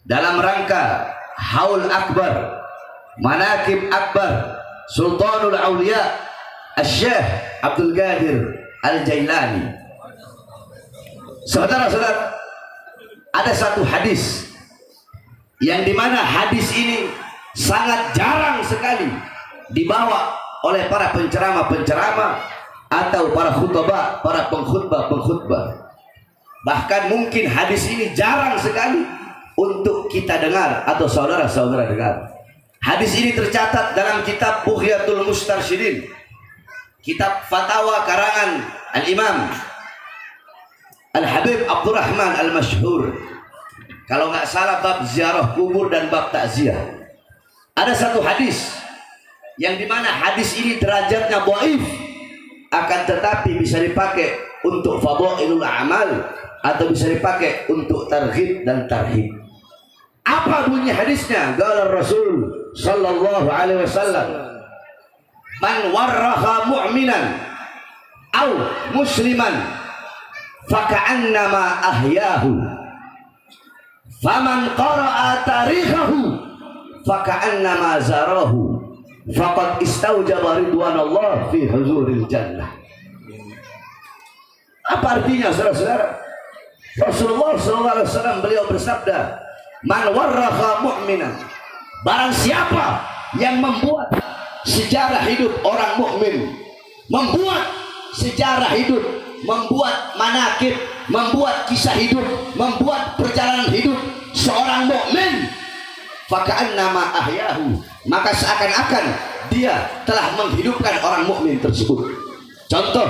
dalam rangka Haul Akbar, Manaqib Akbar Sultanul Aulia Asy-Syaikh Abdul Qadir Al-Jailani. Saudara-saudara, ada satu hadis yang dimana hadis ini sangat jarang sekali dibawa oleh para penceramah-penceramah atau para khutbah, para pengkhutbah. Bahkan mungkin hadis ini jarang sekali untuk kita dengar atau saudara-saudara dengar. Hadis ini tercatat dalam kitab Bughyatul Mustarsyidin, kitab fatwa karangan Al-Imam Al-Habib Abdurrahman Al-Masyhur. Kalau nggak salah bab ziarah kubur dan bab takziah. Ada satu hadis yang dimana hadis ini derajatnya dhaif, akan tetapi bisa dipakai untuk fadhailul amal atau bisa dipakai untuk targhib dan tarhib. Apa bunyi hadisnya? Qala Rasul sallallahu alaihi wasallam, man warraha mu'minan aw musliman faka'annama ahyahu, faman qara'a tarikhahu faka'annama zarahu, faqad istaujaba ridwanallah fi huzuril jannah. Apa artinya, saudara-saudara? Rasulullah SAW beliau bersabda, man warraha mu'minan, barang siapa yang membuat sejarah hidup orang mukmin, membuat sejarah hidup, membuat manaqib, membuat kisah hidup, membuat perjalanan hidup seorang mukmin, faka'annama ahyahu, maka seakan-akan dia telah menghidupkan orang mukmin tersebut. Contoh,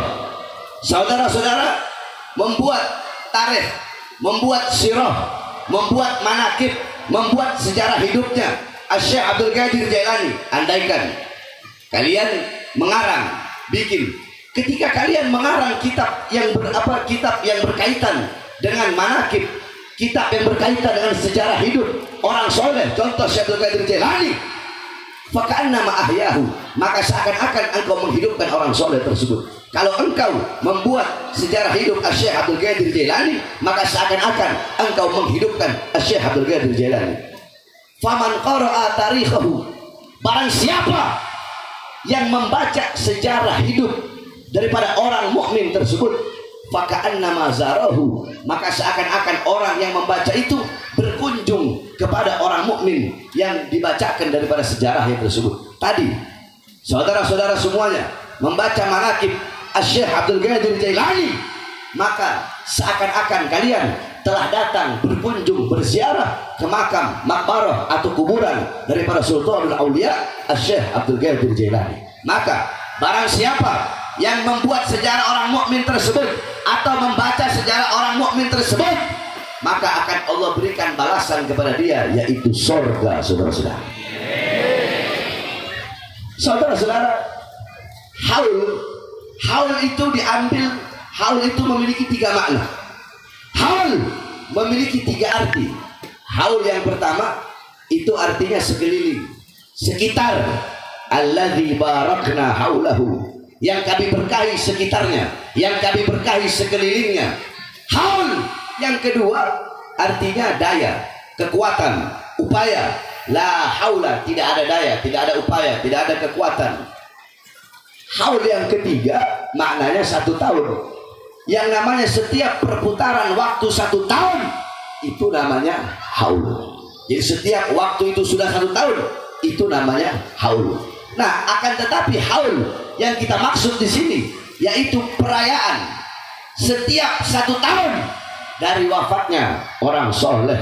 saudara-saudara membuat tarikh, membuat sirah, membuat manaqib, membuat sejarah hidupnya Asy-Syaikh Abdul Qadir Jailani. Andaikan kalian mengarang, bikin, ketika kalian mengarang kitab yang kitab yang berkaitan dengan manaqib, kitab yang berkaitan dengan sejarah hidup orang soleh, contoh Syekh Abdul Qadir Jailani, faka'annama ahyahu, maka seakan-akan engkau menghidupkan orang soleh tersebut. Kalau engkau membuat sejarah hidup Asy-Syaikh Abdul Qadir Jailani, maka seakan-akan engkau menghidupkan Asy-Syaikh Abdul Qadir Jailani. Faman qara'a tarikhahu, barang siapa yang membaca sejarah hidup daripada orang mukmin tersebut, faka'annama zarahu, maka seakan-akan orang yang membaca itu berkunjung kepada orang mukmin yang dibacakan daripada sejarah yang tersebut. Tadi saudara-saudara semuanya membaca manaqib Asy-Syaikh Abdul Qadir Jailani, maka seakan-akan kalian telah datang berkunjung berziarah ke makam, makbarah atau kuburan daripada Sultanul Aulia Asy-Syaikh Abdul Qadir Jailani. Maka barang siapa yang membuat sejarah orang mukmin tersebut atau membaca sejarah orang mukmin tersebut, maka akan Allah berikan balasan kepada dia, yaitu surga. Saudara-saudara, saudara-saudara, haul itu diambil, haul itu memiliki tiga makna. Haul memiliki tiga arti. Haul yang pertama itu artinya sekeliling, sekitar. Alladzi barakna haulahu, yang kami berkahi sekitarnya, yang kami berkahi sekelilingnya. Haul yang kedua artinya daya, kekuatan, upaya. La haula, tidak ada daya, tidak ada upaya, tidak ada kekuatan. Haul yang ketiga maknanya 1 tahun. Yang namanya setiap perputaran waktu 1 tahun itu namanya haul. Jadi setiap waktu itu sudah 1 tahun, itu namanya haul. Nah, akan tetapi haul yang kita maksud di sini yaitu perayaan setiap 1 tahun dari wafatnya orang soleh,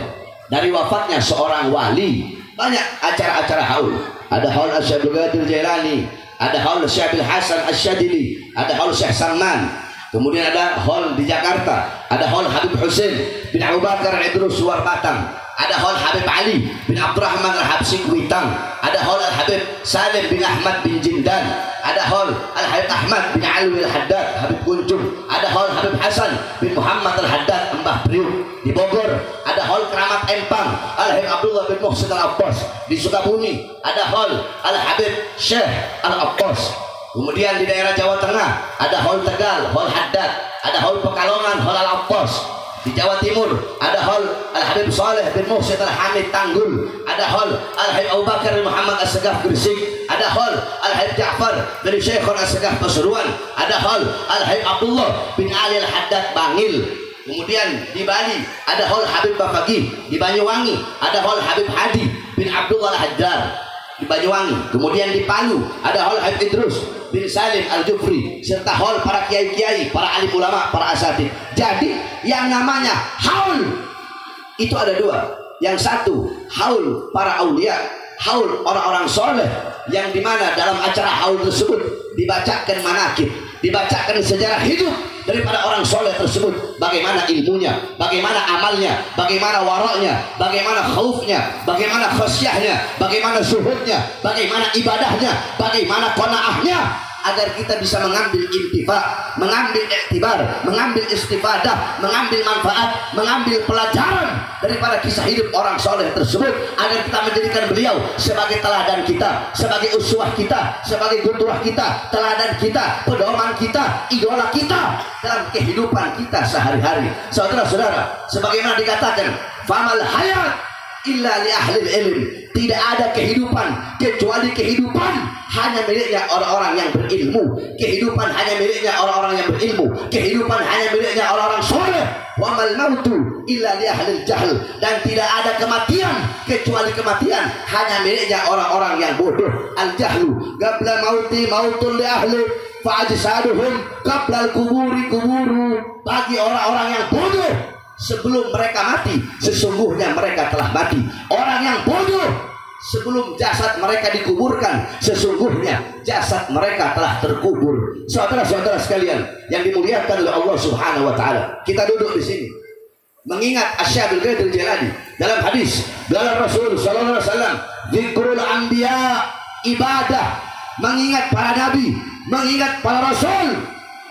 dari wafatnya seorang wali. Banyak acara-acara haul. Ada haul Asy-Syaikh Abdul Qadir Jailani, ada haul Syekh Abdul Hasan Asy-Syadzili, ada haul Syekh Salman. Kemudian ada haul di Jakarta, ada haul Habib Husain bin Abu Bakar Idrus Suwar Batang, ada haul Habib Ali bin Abdurrahman Al-Habsyi Kuitang, ada haul Al-Habib Salim bin Ahmad bin Jindan, ada haul Al-Habib Ahmad bin Alwi Al-Haddad Habib Kunjung, ada haul Habib Hasan bin Muhammad Al-Haddad Mbah Priuk di Bogor, ada haul Keramat Empang Al-Habib Abdullah bin Muhsin Al-Abbas di Sukabumi, ada haul Al-Habib Syekh Al-Abbas. Kemudian di daerah Jawa Tengah ada haul Tegal, haul Haddad, ada haul Pekalongan, haul Al-Abbas. Di Jawa Timur ada hal Al-Habib Saleh bin Muhsin Al-Hamid Tanggul, ada hal Al-Habib Abu Bakar bin Muhammad As-Segaf Gresik, ada hal Al-Habib Ja'far bin Syekhon As-Segaf Pasuruan, ada hal Al-Habib Abdullah bin Ali Al-Haddad Bangil. Kemudian di Bali ada hal Habib Bafaqih, di Banyuwangi ada hal Habib Hadi bin Abdullah Al-Haddad di Banyuwangi. Kemudian di Palu ada hal Habib Idrus bin Salim Al-Jufri, serta hal para kiai-kiai, para alim ulama, para asatidz. Jadi yang namanya haul itu ada dua. Yang satu haul para aulia, haul orang-orang soleh, yang dimana dalam acara haul tersebut dibacakan manaqib, dibacakan sejarah hidup daripada orang soleh tersebut, bagaimana ilmunya, bagaimana amalnya, bagaimana waraknya, bagaimana khaufnya, bagaimana khasyahnya, bagaimana zuhudnya, bagaimana ibadahnya, bagaimana qanaahnya, agar kita bisa mengambil intifa, mengambil iktibar, mengambil istifadah, mengambil manfaat, mengambil pelajaran daripada kisah hidup orang soleh tersebut, agar kita menjadikan beliau sebagai teladan kita, sebagai uswah kita, sebagai guturah kita, teladan kita, pedoman kita, idola kita dalam kehidupan kita sehari-hari. Saudara-saudara, sebagaimana dikatakan, famal hayat illa li ahlil ilm, tidak ada kehidupan kecuali kehidupan hanya miliknya orang-orang yang berilmu, kehidupan hanya miliknya orang-orang yang berilmu, kehidupan hanya miliknya orang-orang soleh. Wa mal mautu illa li ahlil jahl, dan tidak ada kematian kecuali kematian hanya miliknya orang-orang yang bodoh. Al jahlu qabla mauti mautun li ahli fa ajsaduhum qabla al kuburi kuburu, bagi orang-orang yang bodoh sebelum mereka mati sesungguhnya mereka telah mati. Orang yang bodoh sebelum jasad mereka dikuburkan sesungguhnya jasad mereka telah terkubur. Saudara-saudara sekalian yang dimuliakan oleh Allah Subhanahu wa taala, kita duduk di sini mengingat Asy-Syaikh Abdul Qadir Jailani dalam hadis dalam Rasul sallallahu alaihi wasallam, zikrul anbiya ibadah, mengingat para nabi, mengingat para rasul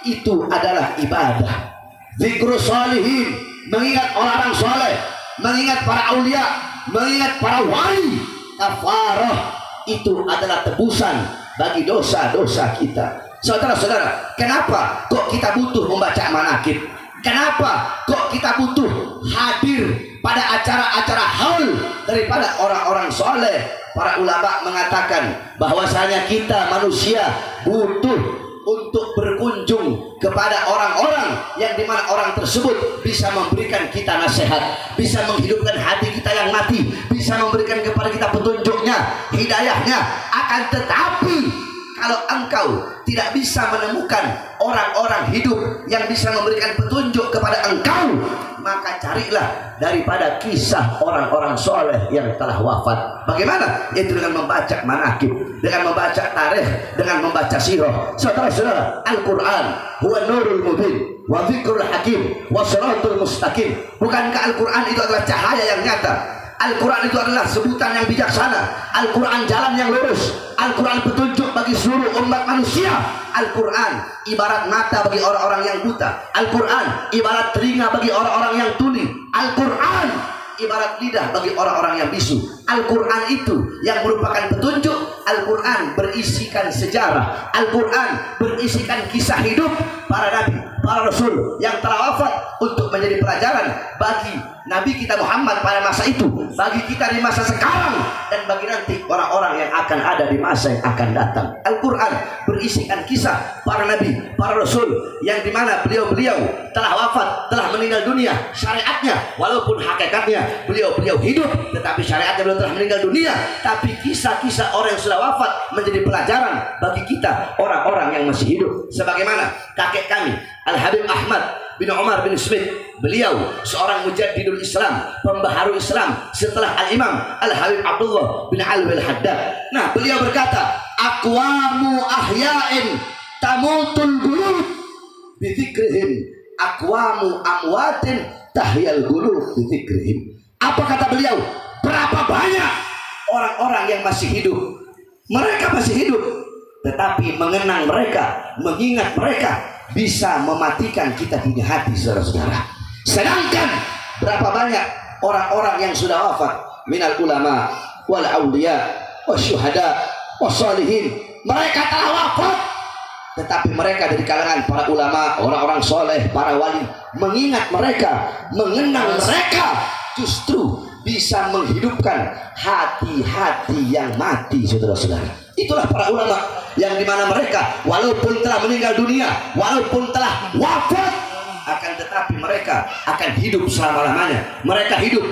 itu adalah ibadah. Zikrus shalihin, mengingat orang-orang soleh, mengingat para aulia, mengingat para wali, kafarah, itu adalah tebusan bagi dosa-dosa kita. Saudara-saudara, kenapa kok kita butuh membaca manaqib? Kenapa kok kita butuh hadir pada acara-acara haul daripada orang-orang soleh? Para ulama mengatakan bahwasanya kita manusia butuh untuk berkunjung kepada orang-orang yang dimana orang tersebut bisa memberikan kita nasihat, bisa menghidupkan hati kita yang mati, bisa memberikan kepada kita petunjuknya, hidayahnya. Akan tetapi kalau engkau tidak bisa menemukan orang-orang hidup yang bisa memberikan petunjuk kepada engkau, maka carilah daripada kisah orang-orang soleh yang telah wafat. Bagaimana? Itu dengan membaca manaqib, dengan membaca tarikh, dengan membaca sirah. Saudara-saudara, Al-Quran huwa nurul mubin wa dzikrul hakim wa siratul mustaqim. Bukankah Al-Quran itu adalah cahaya yang nyata? Al-Quran itu adalah sebutan yang bijaksana. Al-Quran jalan yang lurus. Al-Quran petunjuk bagi seluruh umat manusia. Al-Quran ibarat mata bagi orang-orang yang buta. Al-Quran ibarat telinga bagi orang-orang yang tuli. Al-Quran ibarat lidah bagi orang-orang yang bisu. Al-Quran itu yang merupakan petunjuk. Al-Quran berisikan sejarah. Al-Quran berisikan kisah hidup para nabi, para rasul yang telah wafat untuk menjadi pelajaran bagi Nabi kita Muhammad pada masa itu, bagi kita di masa sekarang, dan bagi nanti orang-orang yang akan ada di masa yang akan datang. Al-Quran berisikan kisah para nabi, para rasul yang dimana beliau-beliau telah wafat, telah meninggal dunia. Syariatnya walaupun hakikatnya beliau-beliau hidup, tetapi syariatnya belum telah meninggal dunia. Tapi kisah-kisah orang yang sudah wafat menjadi pelajaran bagi kita orang-orang yang masih hidup. Sebagaimana kakek kami Al-Habib Ahmad bin Umar bin Smith, beliau seorang mujaddidul Islam, pembaharu Islam setelah Al-Imam Al-Habib Abdullah bin Ali Al-Haddad. Nah, beliau berkata, aqwamu ahya'in tamutul qulub bi dzikrihim, aqwamu amwatin tahyal qulub bi dzikrihim. Apa kata beliau? Berapa banyak orang-orang yang masih hidup, mereka masih hidup, tetapi mengenang mereka, mengingat mereka bisa mematikan kita punya hati, saudara-saudara. Sedangkan berapa banyak orang-orang yang sudah wafat minal ulama wal auliya wasyuhada wassalihin, mereka telah wafat tetapi mereka dari kalangan para ulama, orang-orang soleh, para wali, mengingat mereka, mengenang mereka, justru bisa menghidupkan hati-hati yang mati, saudara-saudara. Itulah para ulama yang dimana mereka walaupun telah meninggal dunia, walaupun telah wafat, akan tetapi mereka akan hidup selama-lamanya. Mereka hidup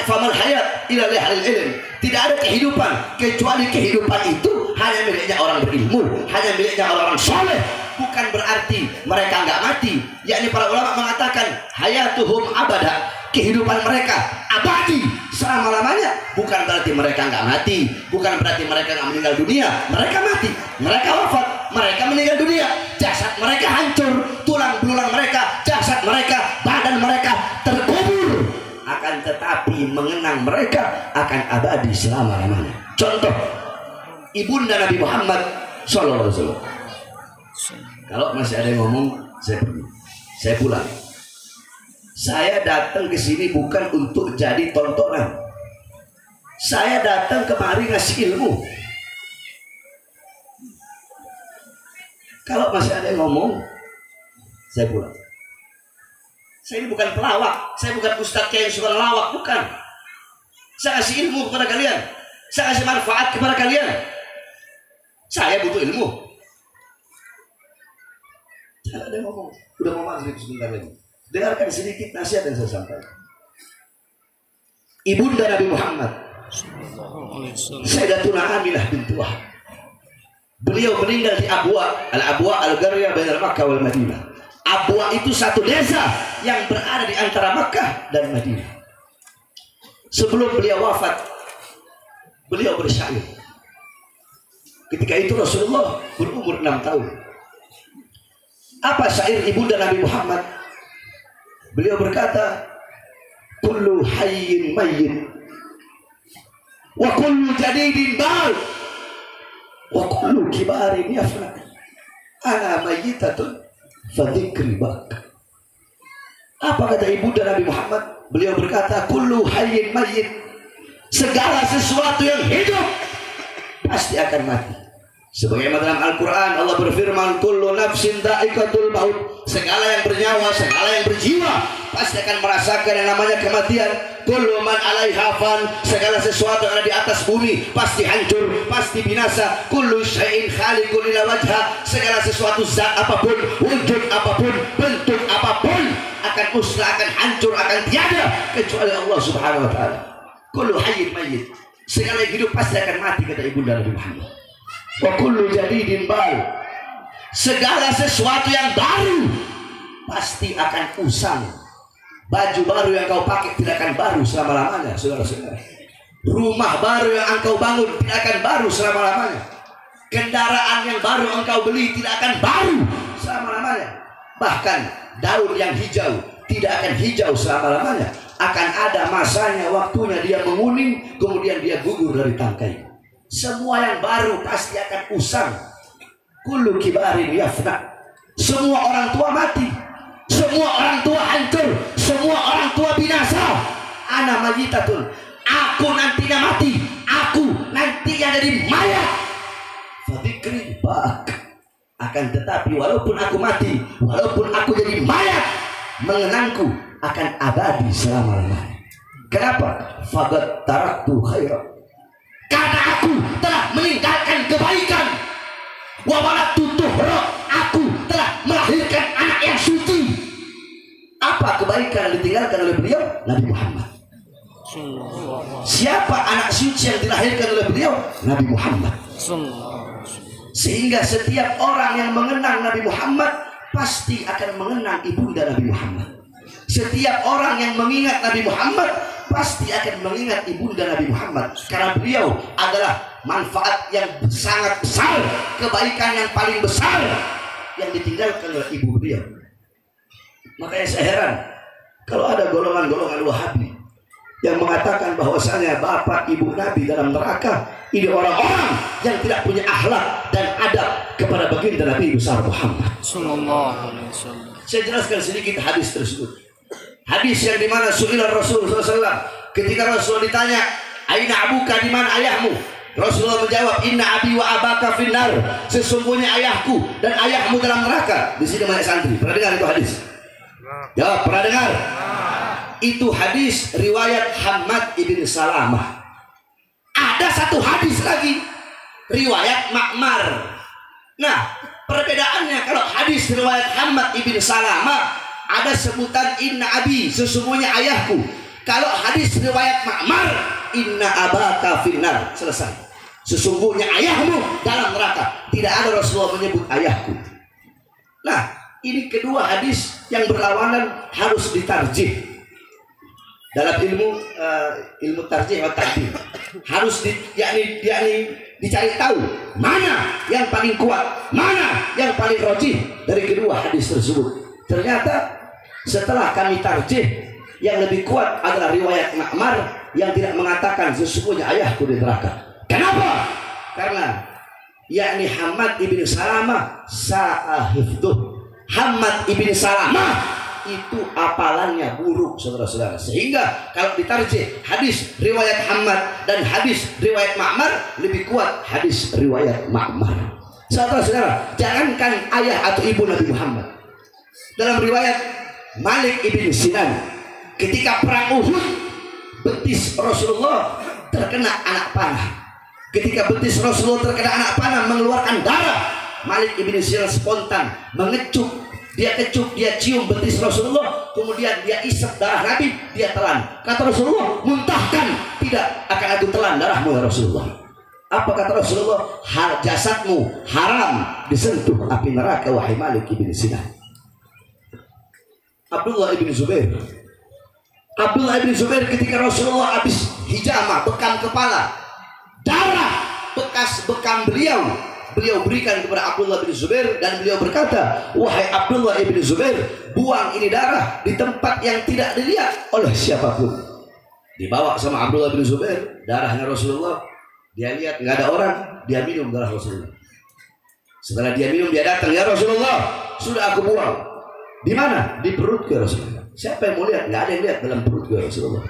famal hayat ila lihalil ilm. Tidak ada kehidupan kecuali kehidupan itu hanya miliknya orang berilmu, hanya miliknya orang-orang soleh. Bukan berarti mereka nggak mati. Yakni para ulama mengatakan hayatuhum abada, kehidupan mereka abadi selama-lamanya. Bukan berarti mereka nggak mati, bukan berarti mereka nggak meninggal dunia. Mereka mati, mereka wafat, mereka meninggal dunia. Jasad mereka hancur, tulang belulang mereka, jasad mereka, badan mereka terkubur. Akan tetapi mengenang mereka akan abadi selama-lamanya. Contoh, ibunda Nabi Muhammad SAW. Kalau masih ada yang ngomong, saya pergi, saya pulang. Saya datang ke sini bukan untuk jadi tontonan. Saya datang kemari ngasih ilmu. Kalau masih ada yang ngomong, saya pulang. Saya ini bukan pelawak, saya bukan ustadz yang suka ngelawak, bukan. Saya kasih ilmu kepada kalian, saya kasih manfaat kepada kalian. Saya butuh ilmu. Jangan ada yang ngomong, udah mau maghrib sebentar lagi. Dengarkan sedikit nasihat yang saya sampaikan. Ibunda Nabi Muhammad, Sayyidatuna Aminah binti Wahab. Beliau meninggal di Abwa al-Qaryah baina Makkah wal Madinah. Abwa itu satu desa yang berada di antara Makkah dan Madinah. Sebelum beliau wafat, beliau bersyair. Ketika itu Rasulullah berumur 6 tahun. Apa syair ibunda Nabi Muhammad? Beliau berkata, kullu hayyin mayyit wa kullu jadidin bal wa kullu kibarin yafna ana mayyitatun fa dzikri bak. Apa kata ibunda Nabi Muhammad? Beliau berkata, kullu hayyin mayyit, segala sesuatu yang hidup pasti akan mati. Sebagaimana dalam Al-Quran Allah berfirman, kullu nafsin dha'iqatul maut, segala yang bernyawa, segala yang berjiwa pasti akan merasakan yang namanya kematian. Kullu man 'alaiha fan, segala sesuatu yang ada di atas bumi pasti hancur, pasti binasa. Kullu syai'in khaliqun ila wajha, segala sesuatu zat apapun, wujud apapun, bentuk apapun akan musnah, akan hancur, akan tiada kecuali Allah Subhanahu wa taala. Kullu hayyin mayyit, segala yang hidup pasti akan mati, kata ibunda Nabi Muhammad. Wa kullu jadidin bal, segala sesuatu yang baru pasti akan usang. Baju baru yang kau pakai tidak akan baru selama-lamanya, saudara-saudara. Rumah baru yang engkau bangun tidak akan baru selama-lamanya. Kendaraan yang baru engkau beli tidak akan baru selama-lamanya. Bahkan daun yang hijau tidak akan hijau selama-lamanya. Akan ada masanya, waktunya dia menguning, kemudian dia gugur dari tangkai. Semua yang baru pasti akan usang. Kullu kibarin yafna, semua orang tua mati, semua orang tua hancur, semua orang tua binasa. Ana mayyitatun, aku nantinya mati, aku nantinya jadi mayat. Fadzikri bak, akan tetapi walaupun aku mati, walaupun aku jadi mayat, mengenangku akan abadi selama-lamanya. Kenapa? Faqad taraktu khairan, karena aku telah meninggalkan kebaikan. Wa waladtu tuhra, aku telah melahirkan anak yang suci. Apa kebaikan yang ditinggalkan oleh beliau? Nabi Muhammad. Siapa anak suci yang dilahirkan oleh beliau? Nabi Muhammad. Sehingga setiap orang yang mengenang Nabi Muhammad pasti akan mengenang ibunda Nabi Muhammad. Setiap orang yang mengingat Nabi Muhammad pasti akan mengingat ibunda Nabi Muhammad, karena beliau adalah manfaat yang sangat besar, kebaikan yang paling besar yang ditinggalkan oleh ibu beliau. Makanya saya heran kalau ada golongan-golongan Wahabi yang mengatakan bahwasanya bapak ibu Nabi dalam neraka. Ini orang-orang yang tidak punya akhlak dan adab kepada baginda Nabi besar Muhammad sallallahu alaihi wasallam. Saya jelaskan sedikit hadis tersebut. Hadis yang dimana su'ilah Rasul SAW, ketika Rasul ditanya, aina abuka, di mana ayahmu? Rasulullah menjawab, inna abi wa abaka finnar, sesungguhnya ayahku dan ayahmu dalam neraka. Di sini banyak santri pernah dengar itu hadis? Jawab, pernah dengar? Itu hadis riwayat Hammad ibn Salamah. Ada satu hadis lagi riwayat Ma'mar. Nah, perbedaannya, kalau hadis riwayat Hammad ibn Salamah ada sebutan inna abi, sesungguhnya ayahku. Kalau hadis riwayat Ma'mar, inna abaka finnar, selesai. Sesungguhnya ayahmu dalam neraka. Tidak ada Rasulullah menyebut ayahku. Nah, ini kedua hadis yang berlawanan harus ditarjih. Dalam ilmu tarjih atau takdim harus dicari tahu mana yang paling kuat, mana yang paling rajih dari kedua hadis tersebut. Ternyata setelah kami tarjih, yang lebih kuat adalah riwayat Ma'mar yang tidak mengatakan sesungguhnya ayahku di neraka. Kenapa? Karena yakni Hammad ibn Salamah sa'ahifduh. Hammad ibn Salamah itu apalannya buruk, saudara-saudara, sehingga kalau ditarjih hadis riwayat Hammad dan hadis riwayat Ma'mar, lebih kuat hadis riwayat Ma'mar. Saudara-saudara, jangankan ayah atau ibu Nabi Muhammad, dalam riwayat Malik ibn Sinan, ketika perang Uhud, betis Rasulullah terkena anak panah. Ketika betis Rasulullah terkena anak panah mengeluarkan darah, Malik ibn Sinan spontan mengecup. Dia kecup, dia cium betis Rasulullah, kemudian dia isap darah Nabi, dia telan. Kata Rasulullah, muntahkan. Tidak akan aku telan darahmu ya Rasulullah. Apa kata Rasulullah? Jasadmu haram disentuh api neraka, wahai Malik ibn Sinan. Abdullah ibn Zubair ketika Rasulullah habis hijamah, bekam kepala, darah bekas bekam beliau berikan kepada Abdullah bin Zubair, dan beliau berkata, wahai Abdullah bin Zubair, buang ini darah di tempat yang tidak dilihat oleh siapapun. Dibawa sama Abdullah bin Zubair darahnya Rasulullah, dia lihat nggak ada orang, dia minum darah Rasulullah. Setelah dia minum, dia datang, ya Rasulullah, sudah aku buang. Di mana? Di perut ke Rasulullah. Siapa yang mau lihat? Nggak ada yang lihat dalam perut ke Rasulullah.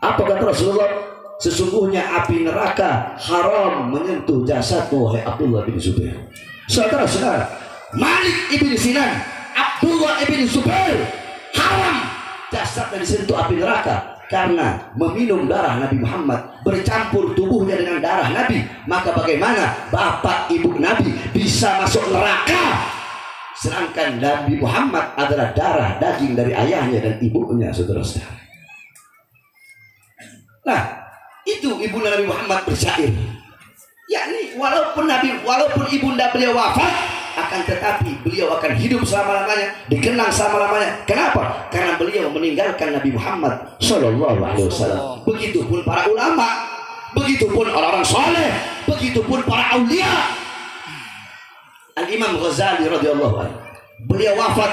Apa kata Rasulullah? Sesungguhnya api neraka haram menyentuh jasadmu, wahai Abdullah bin Zubair. Saudara-saudara, Malik ibn Sinan, Abdullah ibn Zubair, haram jasadnya disentuh api neraka karena meminum darah Nabi Muhammad, bercampur tubuhnya dengan darah Nabi. Maka bagaimana bapak ibu Nabi bisa masuk neraka, sedangkan Nabi Muhammad adalah darah daging dari ayahnya dan ibunya, saudara-saudara. Nah, itu ibunda Nabi Muhammad bersyair, yakni walaupun ibunda beliau wafat, akan tetapi beliau akan hidup selama-lamanya, dikenang selama-lamanya. Kenapa? Karena beliau meninggalkan Nabi Muhammad Shallallahu Alaihi Wasallam. Begitupun para ulama, begitupun orang-orang soleh, begitupun para aulia. Al-Imam Ghazali radhiyallahu anhu, beliau wafat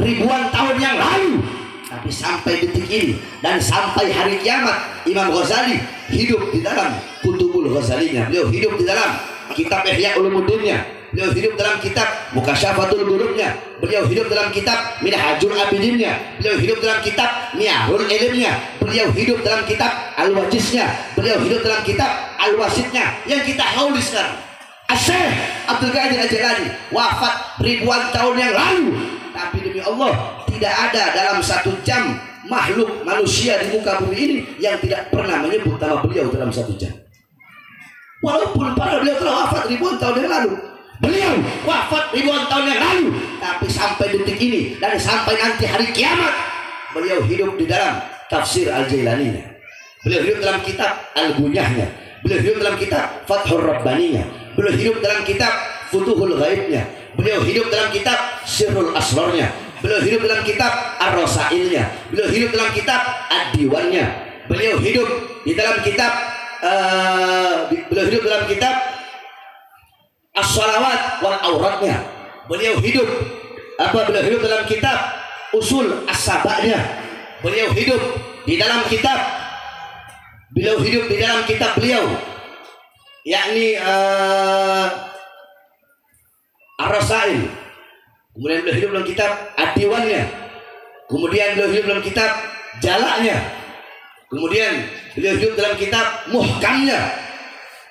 ribuan tahun yang lalu, tapi sampai detik ini dan sampai hari kiamat, Imam Ghazali hidup di dalam Kutubul Ghazalinya. Beliau hidup di dalam kitab Ihya Ulumuddinnya. Beliau hidup dalam kitab Mukasyafatul Qulubnya. Beliau hidup dalam kitab Minhajul Abidinnya. Beliau hidup dalam kitab Miyahul Ilmnya. Beliau hidup dalam kitab Al-Wajiznya. Beliau hidup dalam kitab Al-Wasidnya yang kita hauli sekarang. Syekh Abdul Qadir Al-Jilani wafat ribuan tahun yang lalu, tapi demi Allah tidak ada dalam 1 jam makhluk manusia di muka bumi ini yang tidak pernah menyebut nama beliau dalam 1 jam. Walaupun para beliau telah wafat ribuan tahun yang lalu, beliau wafat ribuan tahun yang lalu, tapi sampai detik ini dan sampai nanti hari kiamat, beliau hidup di dalam tafsir Al-Jailaninya. Beliau hidup dalam kitab Al-Gunyahnya. Beliau hidup dalam kitab Fathur Rabbaninya. Beliau hidup dalam kitab Futuhul Ghaibnya. Beliau hidup dalam kitab Sirrul Asrarnya. Beliau hidup dalam kitab Ar-Rasailnya. Beliau hidup dalam kitab Ad-Diwannya. Beliau hidup di dalam kitab As-Salawat wal Auratnya. Beliau hidup dalam kitab Usul As-Saba'nya. Beliau hidup di dalam kitab beliau yakni Ar-Rasail. Kemudian beliau hidup dalam kitab Ad-Diwannya. Kemudian beliau hidup dalam kitab Jala'nya. Kemudian beliau hidup dalam kitab Muhkamnya.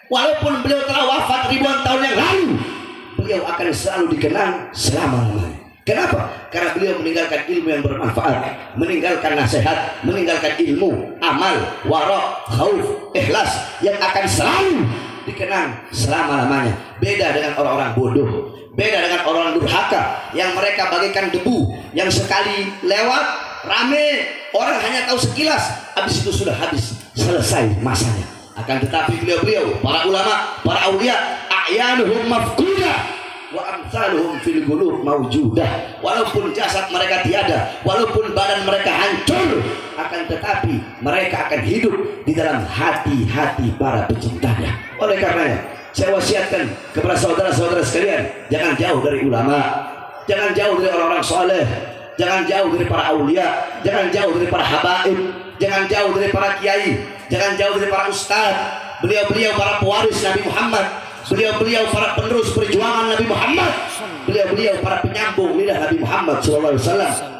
Walaupun beliau telah wafat ribuan tahun yang lalu, beliau akan selalu dikenang selama-lamanya. Kenapa? Karena beliau meninggalkan ilmu yang bermanfaat, meninggalkan nasihat, meninggalkan ilmu, amal, wara, khauf, ikhlas yang akan selalu dikenang selama-lamanya. Beda dengan orang-orang bodoh, beda dengan orang durhaka yang mereka bagaikan debu yang sekali lewat rame, orang hanya tahu sekilas, habis itu sudah habis, selesai masanya. Akan tetapi beliau-beliau, para ulama, para aulia, a'yanuhum mafqudah wa amsaluhum fil qulub mawjudah. Walaupun jasad mereka tiada, walaupun badan mereka hancur, akan tetapi mereka akan hidup di dalam hati-hati para pecintanya. Oleh karenanya, saya wasiatkan kepada saudara-saudara sekalian, jangan jauh dari ulama, jangan jauh dari orang-orang soleh, jangan jauh dari para aulia, jangan jauh dari para habaib, jangan jauh dari para kiai, jangan jauh dari para ustadz. Beliau-beliau para pewaris Nabi Muhammad, beliau-beliau para penerus perjuangan Nabi Muhammad, beliau-beliau para penyambung lidah Nabi Muhammad SAW.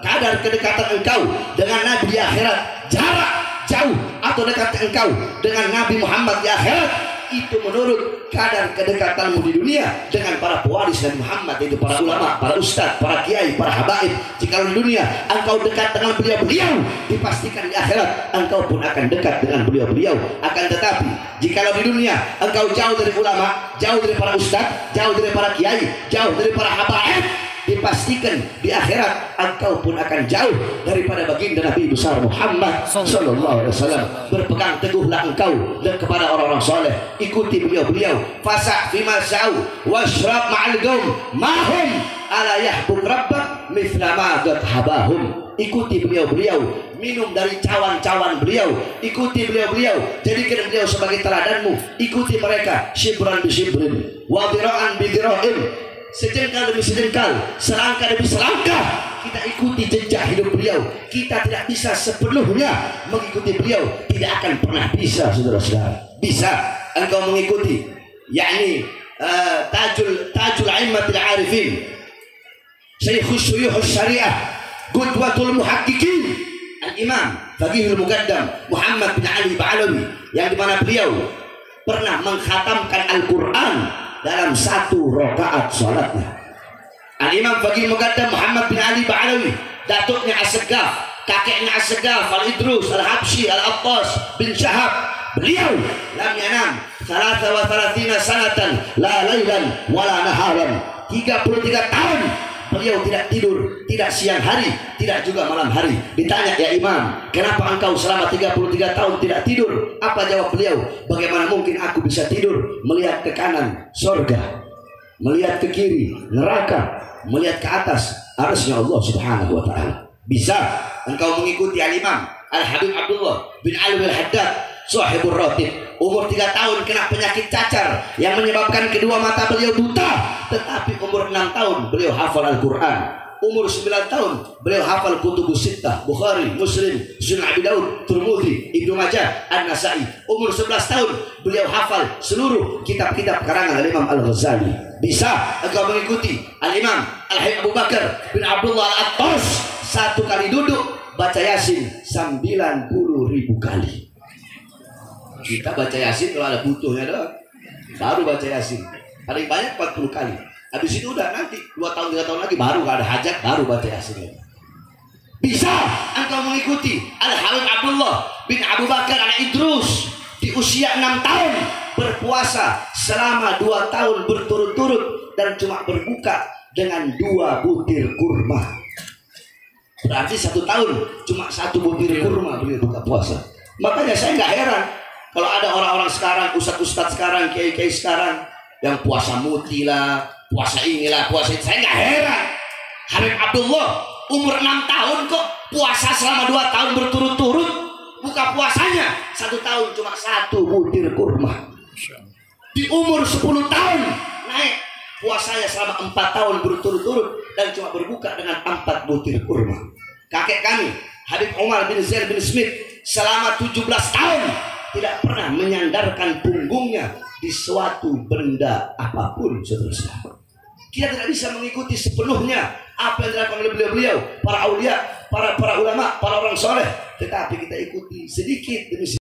Kadar kedekatan engkau dengan Nabi di akhirat, jarak jauh atau dekat engkau dengan Nabi Muhammad di akhirat, itu menurut kadar kedekatanmu di dunia dengan para pewaris Nabi Muhammad, itu para ulama, para ustadz, para kiai, para habaib. Jika di dunia engkau dekat dengan beliau-beliau, dipastikan di akhirat engkau pun akan dekat dengan beliau-beliau. Akan tetapi jika di dunia engkau jauh dari ulama, jauh dari para ustadz, jauh dari para kiai, jauh dari para habaib, dipastikan di akhirat engkau pun akan jauh daripada baginda Nabi besar Muhammad sallallahu alaihi wasallam. Berpegang teguhlah engkau dan kepada orang-orang soleh, ikuti beliau-beliau. Fasa' fima sa'u washrab ma'al qaum mahum ala yahbub rabbak mithla ma qad habahum. Ikuti beliau-beliau, minum dari cawan-cawan beliau, ikuti beliau-beliau, jadikan beliau sebagai teladanmu. Ikuti mereka shibran bi shibrin wa dira'an bi dira'in, sejengkal demi sejengkal, selangkah demi selangkah, kita ikuti jejak hidup beliau. Kita tidak bisa sepenuhnya mengikuti beliau, tidak akan pernah bisa, saudara-saudara. Bisa engkau mengikuti, yakni tajul a'immatil arifin, Syekhus Syuyuhus Syariah, Qudwatul Muhaqqiqin, Al-Imam Faqihul Muqaddam Muhammad bin Ali Ba'alawi, yang dimana beliau pernah mengkhatamkan Al-Quran dalam satu rakaat salatnya. Al-Imam Faqih Muqaddam Muhammad bin Ali Ba'alawi, datuknya As-Segaf, kakeknya As-Segaf Al-Idrus Al-Habsyi Al-Attas bin Syahab, beliau lam yanam 33 sanatan la lailan wala naharan, 33 tahun beliau tidak tidur, tidak siang hari, tidak juga malam hari. Ditanya, ya Imam, kenapa engkau selama 33 tahun tidak tidur? Apa jawab beliau? Bagaimana mungkin aku bisa tidur melihat ke kanan surga, melihat ke kiri neraka, melihat ke atas arsy-Nya Allah Subhanahu wa taala. Bisa engkau mengikuti Al-Imam Al-Habib Abdullah bin Alwi Al-Haddad Sahibur Ratib, umur 3 tahun kena penyakit cacar yang menyebabkan kedua mata beliau buta, tetapi umur 6 tahun beliau hafal Al-Quran. Umur 9 tahun beliau hafal Kutubus Sittah, Bukhari, Muslim, Sunan Abi Daud, Tirmidzi, Ibnu Majah, An-Nasai. Umur 11 tahun beliau hafal seluruh kitab-kitab karangan Al-Imam Al-Ghazali. Bisa engkau mengikuti Al-Imam Al-Habib Abu Bakar bin Abdullah Al-Attas, satu kali duduk baca Yasin 90.000 kali. Kita baca Yasin kalau ada butuhnya doang, baru baca Yasin paling banyak 40 kali. Habis itu udah, nanti 2 tahun 3 tahun lagi baru gak ada hajat, baru baca Yasin. Bisa engkau mengikuti Al-Habib Abdullah bin Abu Bakar Al-Idrus, di usia 6 tahun berpuasa selama 2 tahun berturut-turut dan cuma berbuka dengan 2 butir kurma. Berarti 1 tahun cuma 1 butir kurma beliau buka puasa. Makanya saya nggak heran kalau ada orang-orang sekarang, ustadz-ustadz sekarang, kiai-kiai sekarang yang puasa muti lah, puasa inilah, puasa itu. Saya nggak heran. Habib Abdullah umur 6 tahun kok puasa selama 2 tahun berturut-turut. Buka puasanya 1 tahun cuma 1 butir kurma. Di umur 10 tahun naik puasanya selama 4 tahun berturut-turut dan cuma berbuka dengan 4 butir kurma. Kakek kami Habib Umar bin Zaid bin Smith selama 17 tahun tidak pernah menyandarkan punggungnya di suatu benda apapun, saudara-saudara. Kita tidak bisa mengikuti sepenuhnya apa yang dilakukan oleh beliau-beliau, para aulia, para ulama, para orang soleh, tetapi kita ikuti sedikit demi sedikit.